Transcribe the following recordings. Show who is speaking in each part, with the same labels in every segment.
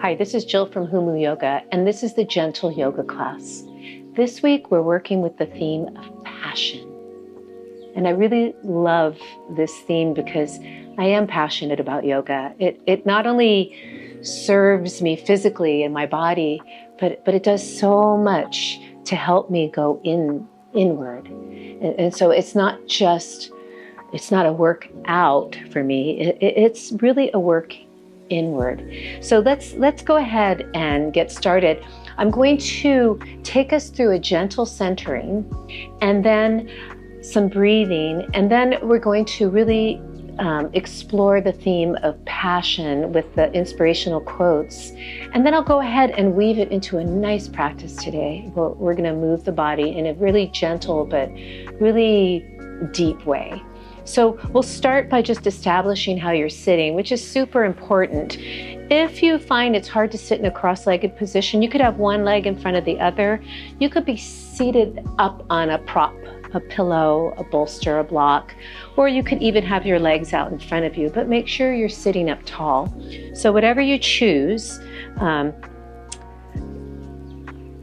Speaker 1: Hi, this is Jill from Humu Yoga, and this is the Gentle Yoga class. This week, we're working with the theme of passion. And I really love this theme because I am passionate about yoga. It not only serves me physically in my body, but it does so much to help me go inward. And so it's not a work out for me. It's really a work inward. So let's go ahead and get started. I'm going to take us through a gentle centering and then some breathing, and then we're going to really explore the theme of passion with the inspirational quotes. And then I'll go ahead and weave it into a nice practice today. We're going to move the body in a really gentle but really deep way. So we'll start by just establishing how you're sitting, which is super important. If you find it's hard to sit in a cross-legged position, you could have one leg in front of the other. You could be seated up on a prop, a pillow, a bolster, a block, or you could even have your legs out in front of you, but make sure you're sitting up tall. So whatever you choose,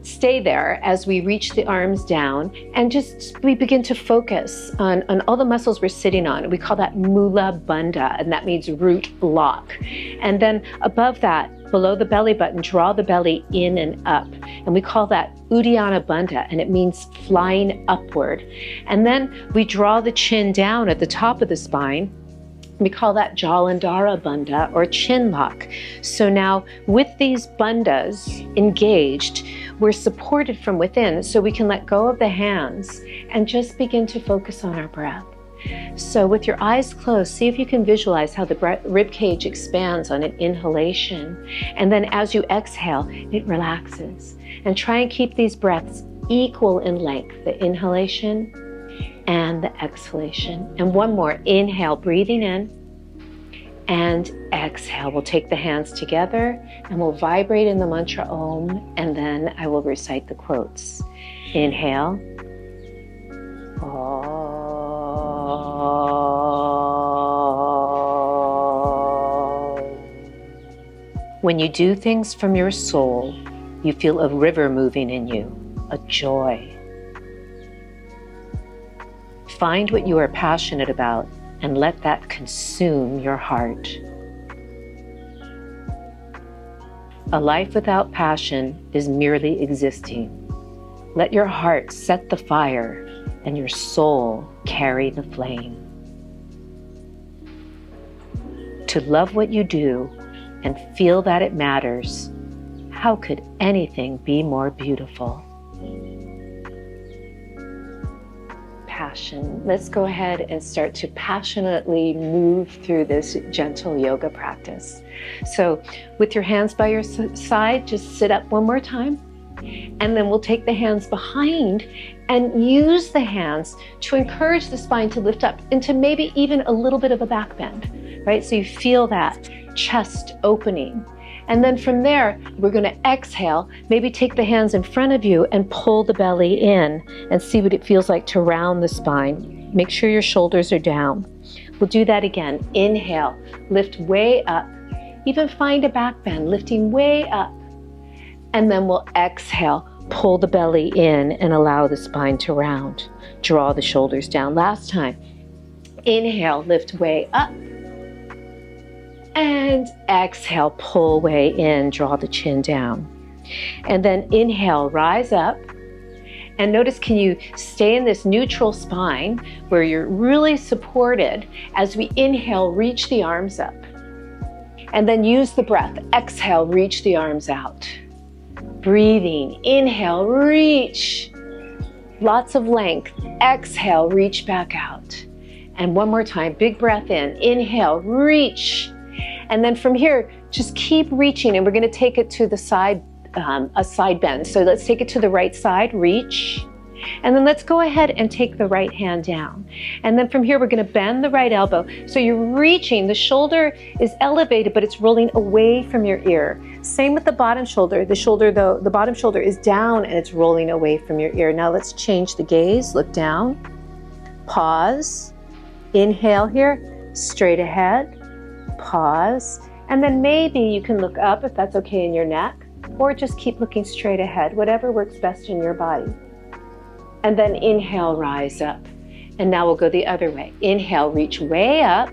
Speaker 1: stay there as we reach the arms down, and we begin to focus on all the muscles we're sitting on. We call that Mula Bandha, and that means root lock. And then above that, below the belly button, draw the belly in and up. And we call that Uddiyana Bandha, and it means flying upward. And then we draw the chin down at the top of the spine. We call that Jalandhara Bandha, or chin lock. So now with these bandhas engaged, we're supported from within, so we can let go of the hands and just begin to focus on our breath. So with your eyes closed, see if you can visualize how the rib cage expands on an inhalation. And then as you exhale, it relaxes. And try and keep these breaths equal in length, the inhalation and the exhalation. And one more, inhale, breathing in, and exhale. We'll take the hands together and we'll vibrate in the mantra Om, and then I will recite the quotes. Inhale. Om. When you do things from your soul, you feel a river moving in you, a joy. Find what you are passionate about and let that consume your heart. A life without passion is merely existing. Let your heart set the fire and your soul carry the flame. To love what you do and feel that it matters, how could anything be more beautiful? Passion. Let's go ahead and start to passionately move through this gentle yoga practice. So with your hands by your side, just sit up one more time. And then we'll take the hands behind and use the hands to encourage the spine to lift up into maybe even a little bit of a back bend, right? So you feel that chest opening. And then from there, we're going to exhale, maybe take the hands in front of you and pull the belly in and see what it feels like to round the spine. Make sure your shoulders are down. We'll do that again. Inhale, lift way up, even find a back bend, lifting way up. And then we'll exhale, pull the belly in and allow the spine to round. Draw the shoulders down. Last time. Inhale, lift way up. And exhale, pull way in, draw the chin down. And then inhale, rise up. And notice, can you stay in this neutral spine where you're really supported? As we inhale, reach the arms up. And then use the breath. Exhale, reach the arms out. Breathing, inhale, reach. Lots of length. Exhale, reach back out. And one more time, big breath in. Inhale, reach. And then from here, just keep reaching, and we're going to take it to the side, a side bend. So let's take it to the right side, reach. And then let's go ahead and take the right hand down. And then from here, we're going to bend the right elbow. So you're reaching, the shoulder is elevated, but it's rolling away from your ear. Same with the bottom shoulder. The bottom shoulder is down and it's rolling away from your ear. Now let's change the gaze, look down, pause, inhale here, straight ahead, pause, And then maybe you can look up if that's okay in your neck, or just keep looking straight ahead, whatever works best in your body. And then inhale, rise up. And now we'll go the other way. Inhale, reach way up.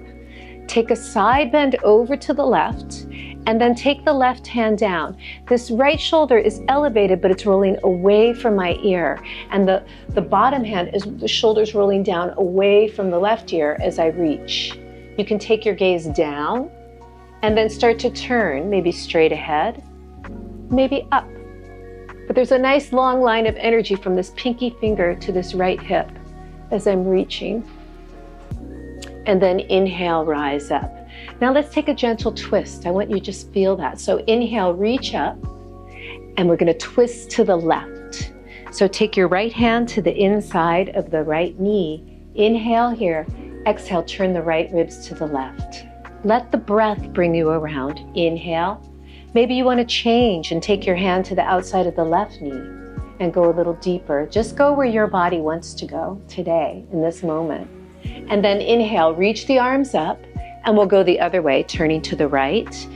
Speaker 1: Take a side bend over to the left, and then take the left hand down. This right shoulder is elevated, but it's rolling away from my ear. And the bottom hand is the shoulders rolling down away from the left ear as I reach. You can take your gaze down and then start to turn, maybe straight ahead, maybe up. But there's a nice long line of energy from this pinky finger to this right hip as I'm reaching. And then inhale, rise up. Now let's take a gentle twist. I want you to just feel that. So inhale, reach up, and we're going to twist to the left. So take your right hand to the inside of the right knee. Inhale here. Exhale, turn the right ribs to the left. Let the breath bring you around. Inhale. Maybe you want to change and take your hand to the outside of the left knee and go a little deeper. Just go where your body wants to go today, in this moment. And then inhale, reach the arms up, and we'll go the other way, turning to the right.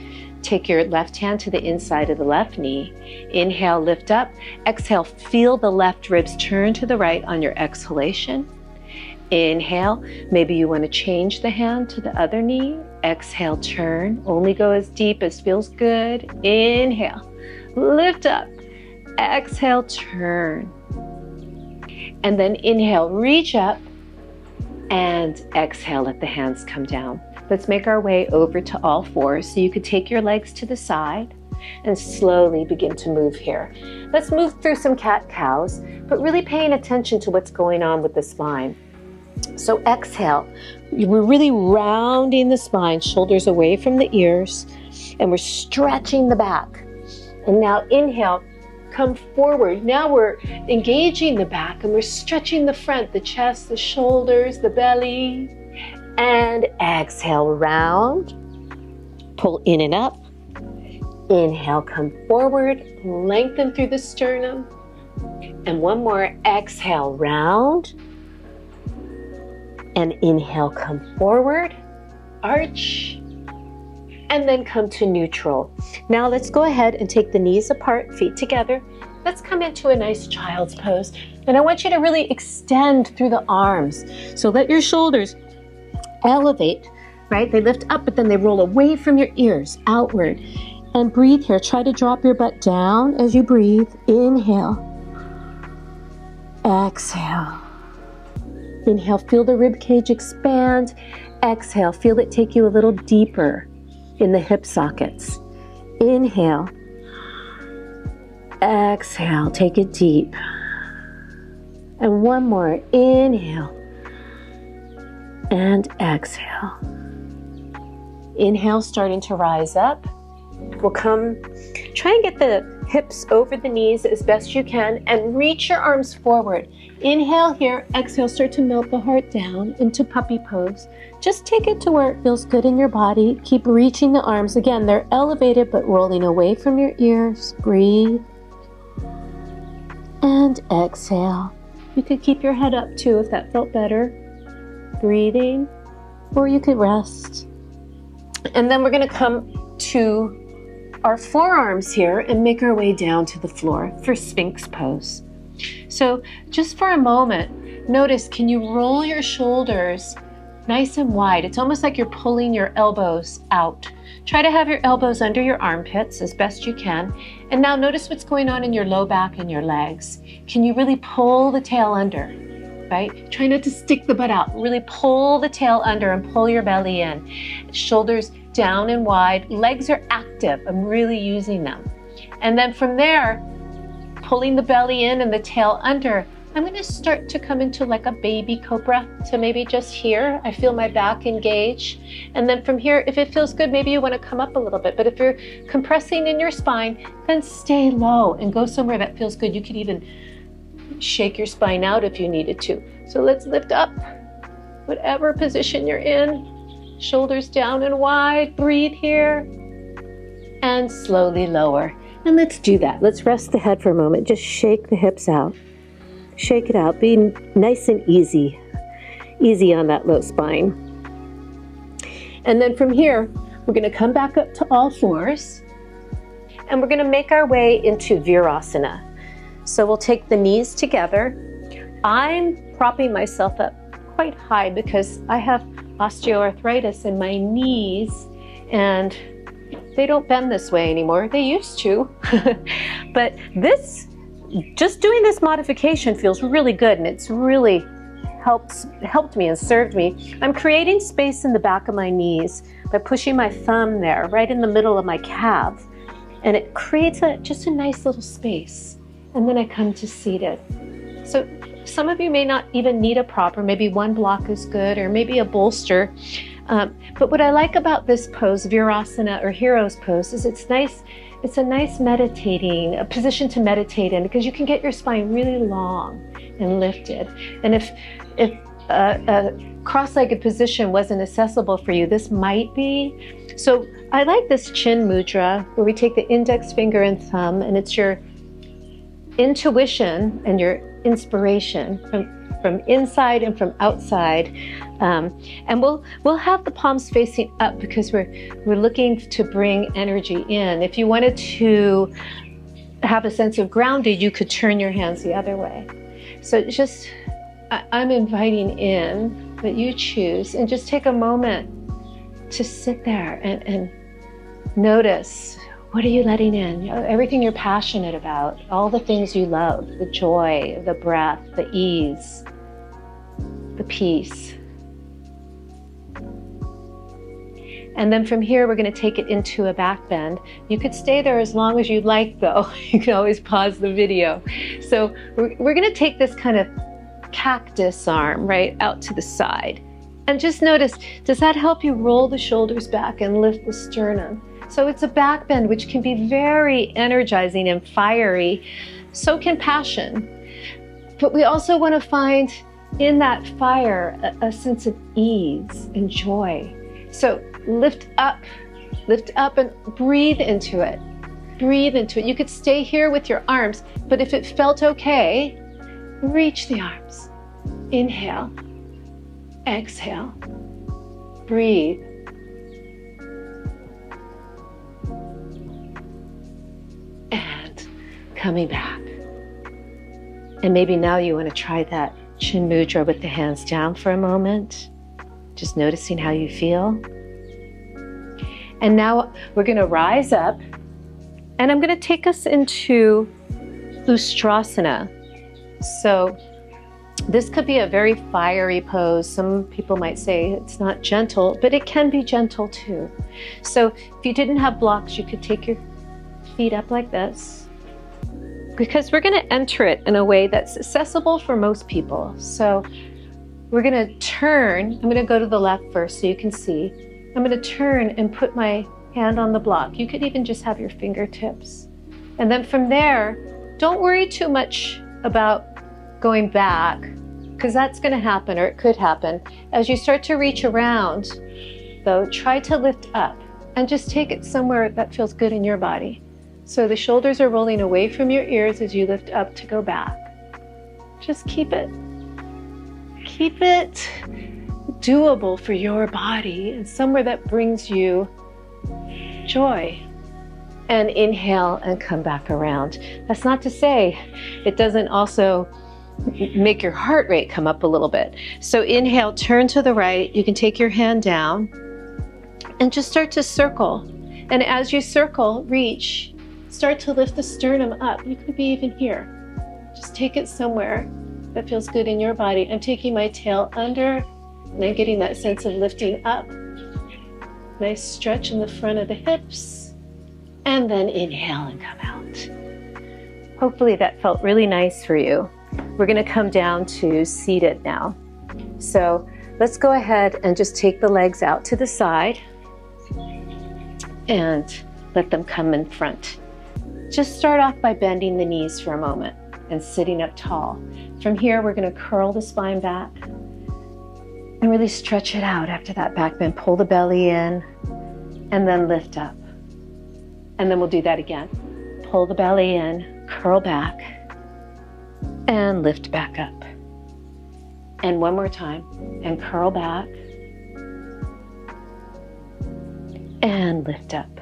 Speaker 1: Take your left hand to the inside of the left knee. Inhale, lift up. Exhale, feel the left ribs turn to the right on your exhalation. Inhale, maybe you want to change the hand to the other knee. Exhale, turn. Only go as deep as feels good. Inhale, lift up. Exhale, turn. And then inhale, reach up. And exhale, let the hands come down. Let's make our way over to all fours. So you could take your legs to the side and slowly begin to move here. Let's move through some cat-cows, but really paying attention to what's going on with the spine. So exhale, we're really rounding the spine, shoulders away from the ears, and we're stretching the back. And now inhale, come forward. Now we're engaging the back and we're stretching the front, the chest, the shoulders, the belly. And exhale, round. Pull in and up. Inhale, come forward. Lengthen through the sternum. And one more. Exhale, round. And inhale, come forward. Arch. And then come to neutral. Now let's go ahead and take the knees apart, feet together. Let's come into a nice child's pose. And I want you to really extend through the arms. So let your shoulders elevate, right? They lift up, but then they roll away from your ears, outward. And breathe here. Try to drop your butt down as you breathe. Inhale. Exhale. Inhale, feel the rib cage expand. Exhale, feel it take you a little deeper in the hip sockets. Inhale. Exhale, take it deep. And one more. Inhale. And exhale. Inhale, starting to rise up. We'll come, try and get the hips over the knees as best you can and reach your arms forward. Inhale here, exhale, start to melt the heart down into puppy pose. Just take it to where it feels good in your body. Keep reaching the arms. Again, they're elevated but rolling away from your ears. Breathe. And exhale. You could keep your head up too if that felt better. Breathing. Or you could rest. And then we're going to come to our forearms here and make our way down to the floor for Sphinx pose. So just for a moment, notice, can you roll your shoulders nice and wide? It's almost like you're pulling your elbows out. Try to have your elbows under your armpits as best you can. And now notice what's going on in your low back and your legs. Can you really pull the tail under, right? Try not to stick the butt out. Really pull the tail under and pull your belly in. Shoulders down and wide. Legs are active. I'm really using them. And then from there, pulling the belly in and the tail under, I'm going to start to come into like a baby cobra. So maybe just here, I feel my back engage. And then from here, if it feels good, maybe you want to come up a little bit. But if you're compressing in your spine, then stay low and go somewhere that feels good. You could even shake your spine out if you needed to. So let's lift up, whatever position you're in. Shoulders down and wide. Breathe here. And slowly lower. And let's do that. Let's rest the head for a moment. Just shake the hips out. Shake it out. Be nice and easy. Easy on that low spine. And then from here, We're going to come back up to all fours, and we're going to make our way into Vajrasana. So we'll take the knees together. I'm propping myself up quite high because I have osteoarthritis in my knees, and they don't bend this way anymore. They used to. But just doing this modification feels really good, and it's really helped me and served me. I'm creating space in the back of my knees by pushing my thumb there, right in the middle of my calf, and it creates just a nice little space. And then I come to seated. So some of you may not even need a prop, or maybe one block is good, or maybe a bolster. But what I like about this pose, Vajrasana or hero's pose, is it's nice. It's a nice a position to meditate in, because you can get your spine really long and lifted. And if a cross-legged position wasn't accessible for you, this might be. So I like this chin mudra, where we take the index finger and thumb, and it's your intuition and your inspiration from inside and from outside. And we'll have the palms facing up, because we're looking to bring energy in. If you wanted to have a sense of grounded, you could turn your hands the other way. So just, I'm inviting in, but you choose, and just take a moment to sit there and notice, what are you letting in? Everything you're passionate about, all the things you love, the joy, the breath, the ease, the peace. And then from here, we're going to take it into a back bend. You could stay there as long as you'd like, though. You can always pause the video. So we're going to take this kind of cactus arm right out to the side. And just notice, does that help you roll the shoulders back and lift the sternum? So it's a back bend, which can be very energizing and fiery. So can passion. But we also want to find in that fire a sense of ease and joy. So lift up and breathe into it. Breathe into it. You could stay here with your arms, but if it felt okay, reach the arms. Inhale, exhale, breathe. And coming back. And maybe now you want to try that chin mudra with the hands down for a moment. Just noticing how you feel. And now we're going to rise up, and I'm going to take us into Ustrasana. So this could be a very fiery pose. Some people might say it's not gentle, but it can be gentle too. So if you didn't have blocks, you could take your feet up like this, because we're going to enter it in a way that's accessible for most people. So we're going to turn. I'm going to go to the left first so you can see. I'm going to turn and put my hand on the block. You could even just have your fingertips. And then from there, don't worry too much about going back, because that's going to happen, or it could happen. As you start to reach around, though, try to lift up and just take it somewhere that feels good in your body. So the shoulders are rolling away from your ears as you lift up to go back. Just keep it doable for your body, and somewhere that brings you joy. And inhale and come back around. That's not to say it doesn't also make your heart rate come up a little bit. So inhale, turn to the right. You can take your hand down and just start to circle. And as you circle, reach, start to lift the sternum up. You could be even here. Just take it somewhere that feels good in your body. I'm taking my tail under, and I'm getting that sense of lifting up. Nice stretch in the front of the hips. And then inhale and come out. Hopefully that felt really nice for you. We're going to come down to seated now. So let's go ahead and just take the legs out to the side and let them come in front. Just start off by bending the knees for a moment and sitting up tall. From here, we're going to curl the spine back and really stretch it out after that back bend. Pull the belly in and then lift up. And then we'll do that again. Pull the belly in, curl back, and lift back up. And one more time, and curl back, and lift up.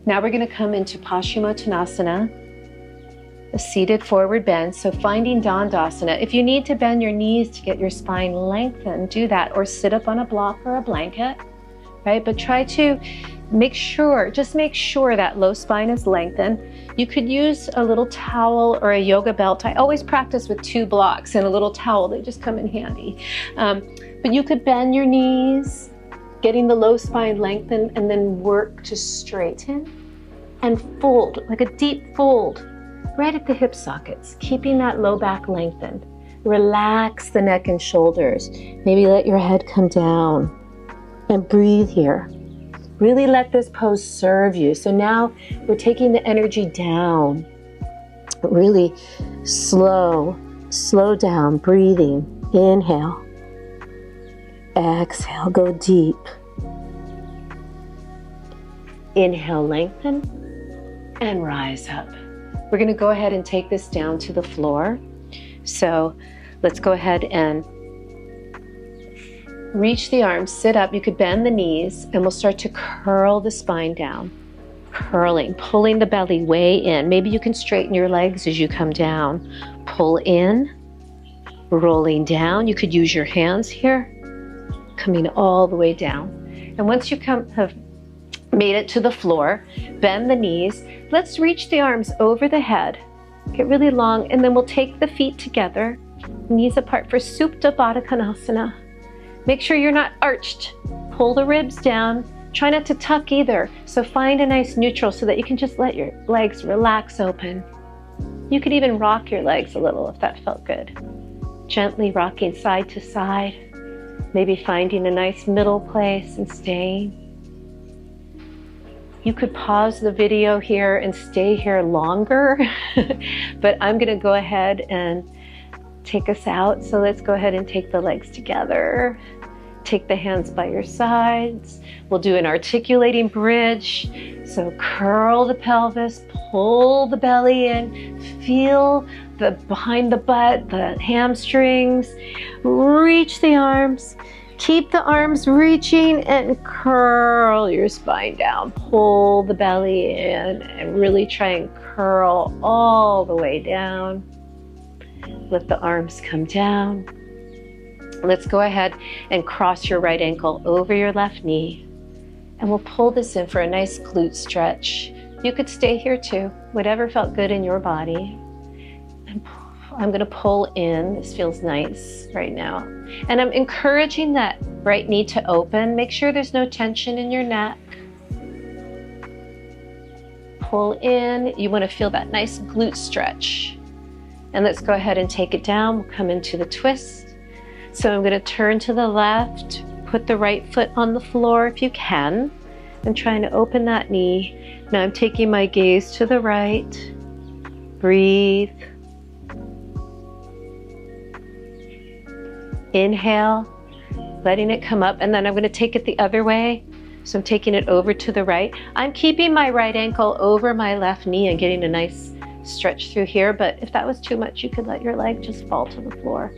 Speaker 1: Now we're going to come into Paschimottanasana, a seated forward bend. So finding Dandasana. If you need to bend your knees to get your spine lengthened, do that, or sit up on a block or a blanket, right? But try to make sure that low spine is lengthened. You could use a little towel or a yoga belt. I always practice with 2 blocks and a little towel. They just come in handy. But you could bend your knees, getting the low spine lengthened, and then work to straighten and fold, like a deep fold, right at the hip sockets, keeping that low back lengthened. Relax the neck and shoulders. Maybe let your head come down and breathe here. Really let this pose serve you. So now we're taking the energy down. Really slow down, breathing. Inhale. Exhale, go deep. Inhale, lengthen, and rise up. We're going to go ahead and take this down to the floor. So let's go ahead and reach the arms, sit up. You could bend the knees, and we'll start to curl the spine down. Curling, pulling the belly way in. Maybe you can straighten your legs as you come down. Pull in, rolling down. You could use your hands here, coming all the way down. And once you have made it to the floor, bend the knees. Let's reach the arms over the head. Get really long, and then we'll take the feet together, knees apart for Supta Baddha Konasana. Make sure you're not arched. Pull the ribs down. Try not to tuck either. So find a nice neutral so that you can just let your legs relax open. You could even rock your legs a little if that felt good. Gently rocking side to side. Maybe finding a nice middle place and staying. You could pause the video here and stay here longer, but I'm going to go ahead and take us out. So let's go ahead and take the legs together. Take the hands by your sides. We'll do an articulating bridge. So curl the pelvis, pull the belly in, feel the behind the butt, the hamstrings, reach the arms. Keep the arms reaching and curl your spine down. Pull the belly in and really try and curl all the way down. Let the arms come down. Let's go ahead and cross your right ankle over your left knee. And we'll pull this in for a nice glute stretch. You could stay here too, whatever felt good in your body. And I'm going to pull in. This feels nice right now. And I'm encouraging that right knee to open. Make sure there's no tension in your neck. Pull in. You want to feel that nice glute stretch. And let's go ahead and take it down. We'll come into the twist. So I'm going to turn to the left, put the right foot on the floor if you can. I'm trying to open that knee. Now I'm taking my gaze to the right. Breathe. Inhale, letting it come up, and then I'm going to take it the other way. So I'm taking it over to the right. I'm keeping my right ankle over my left knee and getting a nice stretch through here, but if that was too much, you could let your leg just fall to the floor.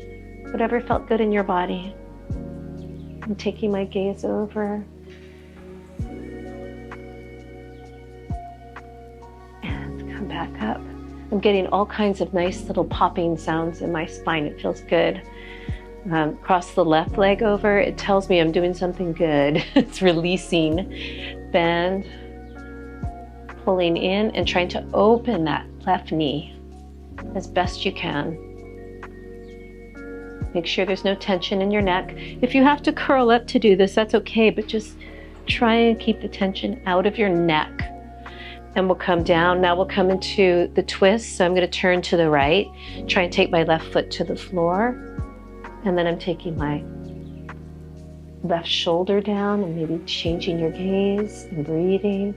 Speaker 1: Whatever felt good in your body. I'm taking my gaze over. And come back up. I'm getting all kinds of nice little popping sounds in my spine. It feels good. Cross the left leg over. It tells me I'm doing something good. It's releasing. Bend. Pulling in and trying to open that left knee as best you can. Make sure there's no tension in your neck. If you have to curl up to do this, that's okay, but just try and keep the tension out of your neck. And we'll come down. Now we'll come into the twist. So I'm going to turn to the right, try and take my left foot to the floor. And then I'm taking my left shoulder down and maybe changing your gaze and breathing.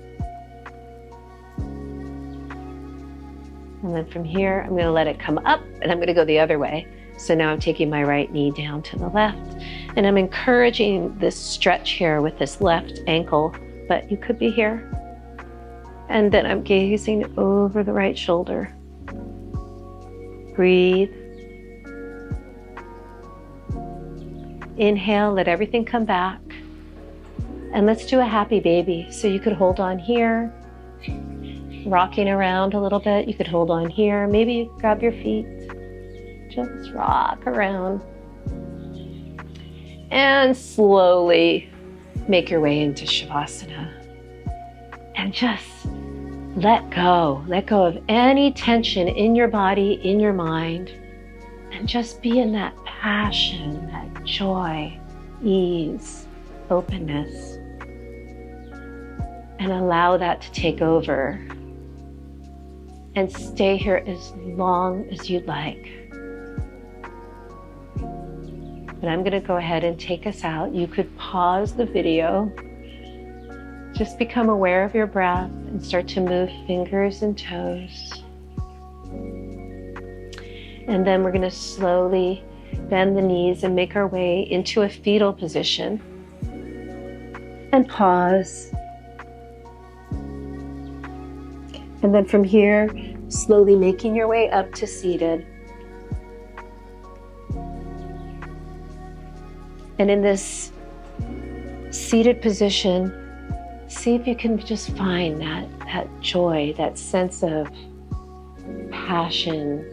Speaker 1: And then from here, I'm going to let it come up and I'm going to go the other way. So now I'm taking my right knee down to the left and I'm encouraging this stretch here with this left ankle, but you could be here. And then I'm gazing over the right shoulder. Breathe. Inhale, let everything come back. And let's do a happy baby. So you could hold on here, rocking around a little bit. You could hold on here. Maybe you grab your feet. Just rock around. And slowly make your way into Shavasana. And just let go. Let go of any tension in your body, in your mind. And just be in that passion, that joy, ease, openness. And allow that to take over. And stay here as long as you'd like. But I'm going to go ahead and take us out. You could pause the video. Just become aware of your breath and start to move fingers and toes. And then we're going to slowly bend the knees and make our way into a fetal position. And pause. And then from here, slowly making your way up to seated. And in this seated position, see if you can just find that joy, that sense of passion,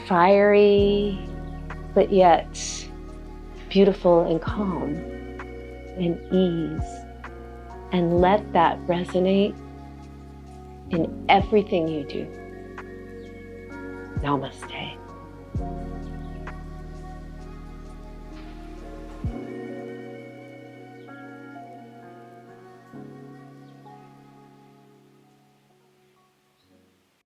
Speaker 1: fiery, but yet beautiful and calm and ease. And let that resonate in everything you do. Namaste.